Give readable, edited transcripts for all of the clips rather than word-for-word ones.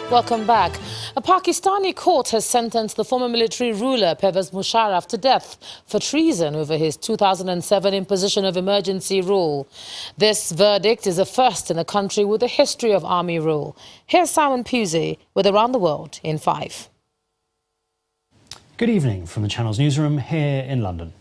Welcome back. A Pakistani court has sentenced the former military ruler Pervez Musharraf to death for treason over his 2007 imposition of emergency rule. This verdict is a first in a country with a history of army rule. Here's Simon Pusey with Around the World in 5. Good evening from the Channel's newsroom here in London.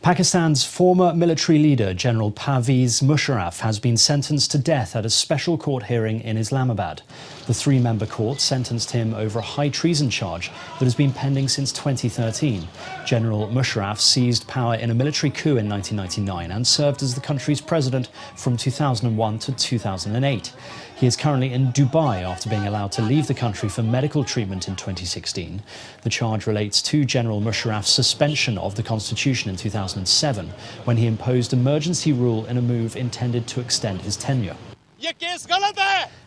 Pakistan's former military leader, General Pervez Musharraf, has been sentenced to death at a special court hearing in Islamabad. The three-member court sentenced him over a high treason charge that has been pending since 2013. General Musharraf seized power in a military coup in 1999 and served as the country's president from 2001 to 2008. He is currently in Dubai after being allowed to leave the country for medical treatment in 2016. The charge relates to General Musharraf's suspension of the constitution in 2007, when he imposed emergency rule in a move intended to extend his tenure.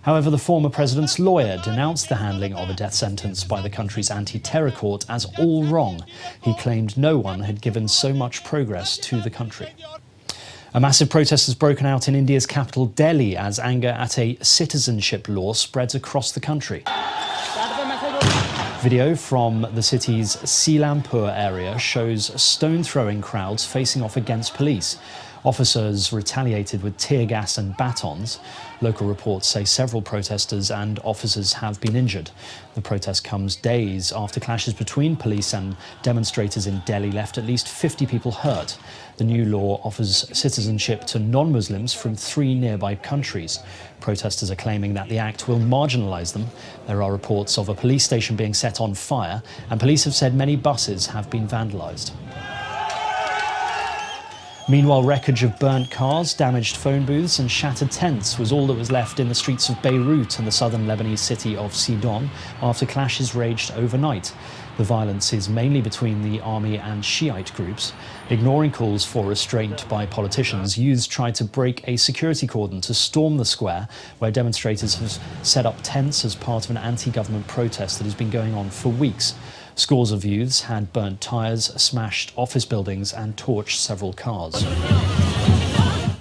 However, the former president's lawyer denounced the handling of a death sentence by the country's anti-terror court as all wrong. He claimed no one had given so much progress to the country. A massive protest has broken out in India's capital, Delhi, as anger at a citizenship law spreads across the country. Video from the city's Seelampur area shows stone-throwing crowds facing off against police. Officers retaliated with tear gas and batons. Local reports say several protesters and officers have been injured. The protest comes days after clashes between police and demonstrators in Delhi left at least 50 people hurt. The new law offers citizenship to non-Muslims from 3 nearby countries. Protesters are claiming that the act will marginalise them. There are reports of a police station being set on fire, and police have said many buses have been vandalised. Meanwhile, wreckage of burnt cars, damaged phone booths and shattered tents was all that was left in the streets of Beirut and the southern Lebanese city of Sidon after clashes raged overnight. The violence is mainly between the army and Shiite groups. Ignoring calls for restraint by politicians, youths tried to break a security cordon to storm the square, where demonstrators have set up tents as part of an anti-government protest that has been going on for weeks. Scores of youths had burnt tyres, smashed office buildings and torched several cars.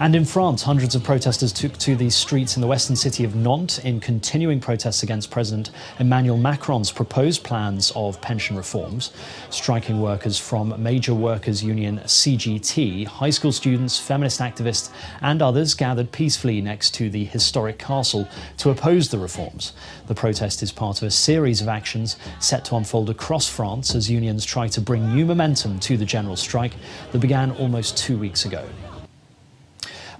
And in France, hundreds of protesters took to the streets in the western city of Nantes in continuing protests against President Emmanuel Macron's proposed plans of pension reforms. Striking workers from major workers' union CGT, high school students, feminist activists and others gathered peacefully next to the historic castle to oppose the reforms. The protest is part of a series of actions set to unfold across France as unions try to bring new momentum to the general strike that began almost 2 weeks ago.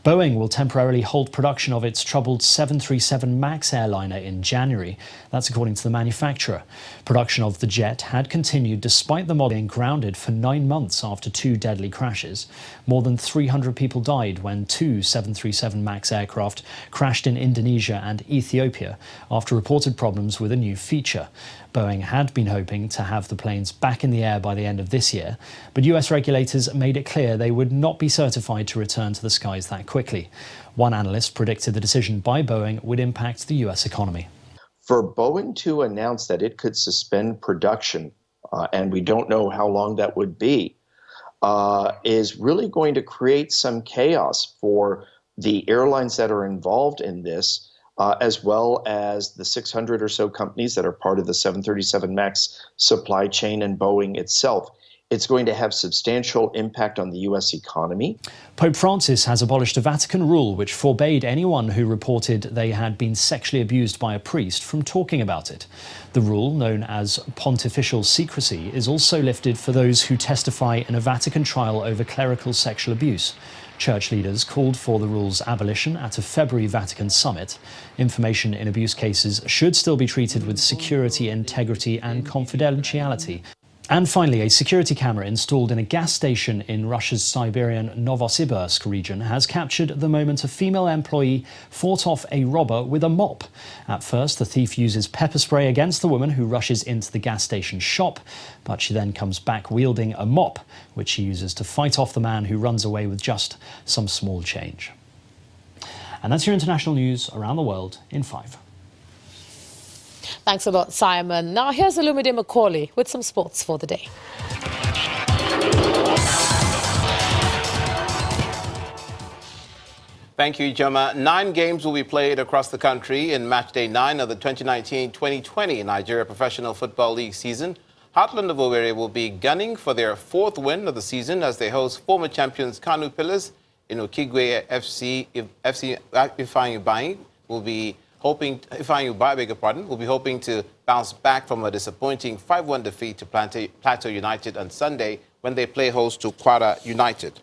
Boeing will temporarily halt production of its troubled 737 MAX airliner in January. That's according to the manufacturer. Production of the jet had continued despite the model being grounded for 9 months after 2 deadly crashes. More than 300 people died when 2 737 MAX aircraft crashed in Indonesia and Ethiopia after reported problems with a new feature. Boeing had been hoping to have the planes back in the air by the end of this year, but US regulators made it clear they would not be certified to return to the skies that quickly. One analyst predicted the decision by Boeing would impact the US economy. For Boeing to announce that it could suspend production, and we don't know how long that would be, is really going to create some chaos for the airlines that are involved in this, as well as the 600 or so companies that are part of the 737 MAX supply chain and Boeing itself. It's going to have substantial impact on the U.S. economy. Pope Francis has abolished a Vatican rule which forbade anyone who reported they had been sexually abused by a priest from talking about it. The rule, known as pontifical secrecy, is also lifted for those who testify in a Vatican trial over clerical sexual abuse. Church leaders called for the rule's abolition at a February Vatican summit. Information in abuse cases should still be treated with security, integrity and confidentiality. And finally, a security camera installed in a gas station in Russia's Siberian Novosibirsk region has captured the moment a female employee fought off a robber with a mop. At first, the thief uses pepper spray against the woman who rushes into the gas station shop, but she then comes back wielding a mop, which she uses to fight off the man who runs away with just some small change. And that's your international news around the world in 5. Thanks a lot, Simon. Now here's Olumide Macaulay with some sports for the day. Thank you, Joma. 9 games will be played across the country in match day 9 of the 2019-2020 Nigeria Professional Football League season. Heartland of Owerri will be gunning for their 4th win of the season as they host former champions Kanu Pillars in Okigwe FC. Ifeanyi Uba will be hoping to bounce back from a disappointing 5-1 defeat to Plateau United on Sunday when they play host to Kwara United.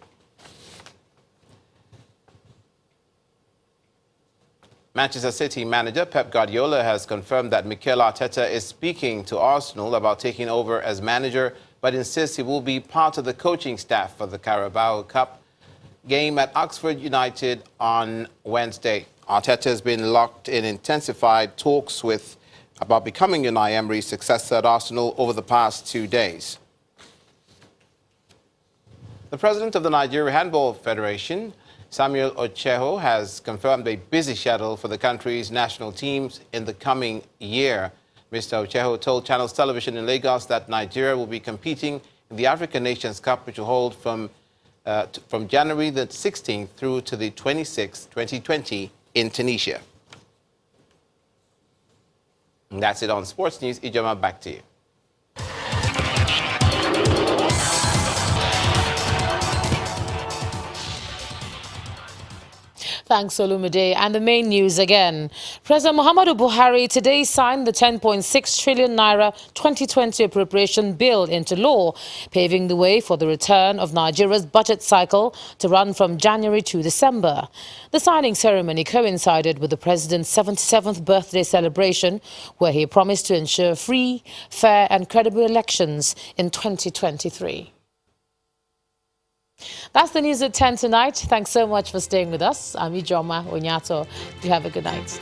Manchester City manager Pep Guardiola has confirmed that Mikel Arteta is speaking to Arsenal about taking over as manager, but insists he will be part of the coaching staff for the Carabao Cup game at Oxford United on Wednesday. Arteta has been locked in intensified talks about becoming Unai Emery's successor at Arsenal over the past 2 days. The president of the Nigeria Handball Federation, Samuel Ocheho, has confirmed a busy schedule for the country's national teams in the coming year. Mr. Ocheho told Channels Television in Lagos that Nigeria will be competing in the African Nations Cup, which will hold from January the 16th through to the 26th, 2020, in Tunisia. And that's it on Sports News. Ijoma, back to you. Thanks, Olumide. And the main news again. President Muhammadu Buhari today signed the 10.6 trillion naira 2020 appropriation bill into law, paving the way for the return of Nigeria's budget cycle to run from January to December. The signing ceremony coincided with the president's 77th birthday celebration, where he promised to ensure free, fair and credible elections in 2023. That's the news at 10 tonight. Thanks so much for staying with us. I'm Ijoma Onyato. You have a good night.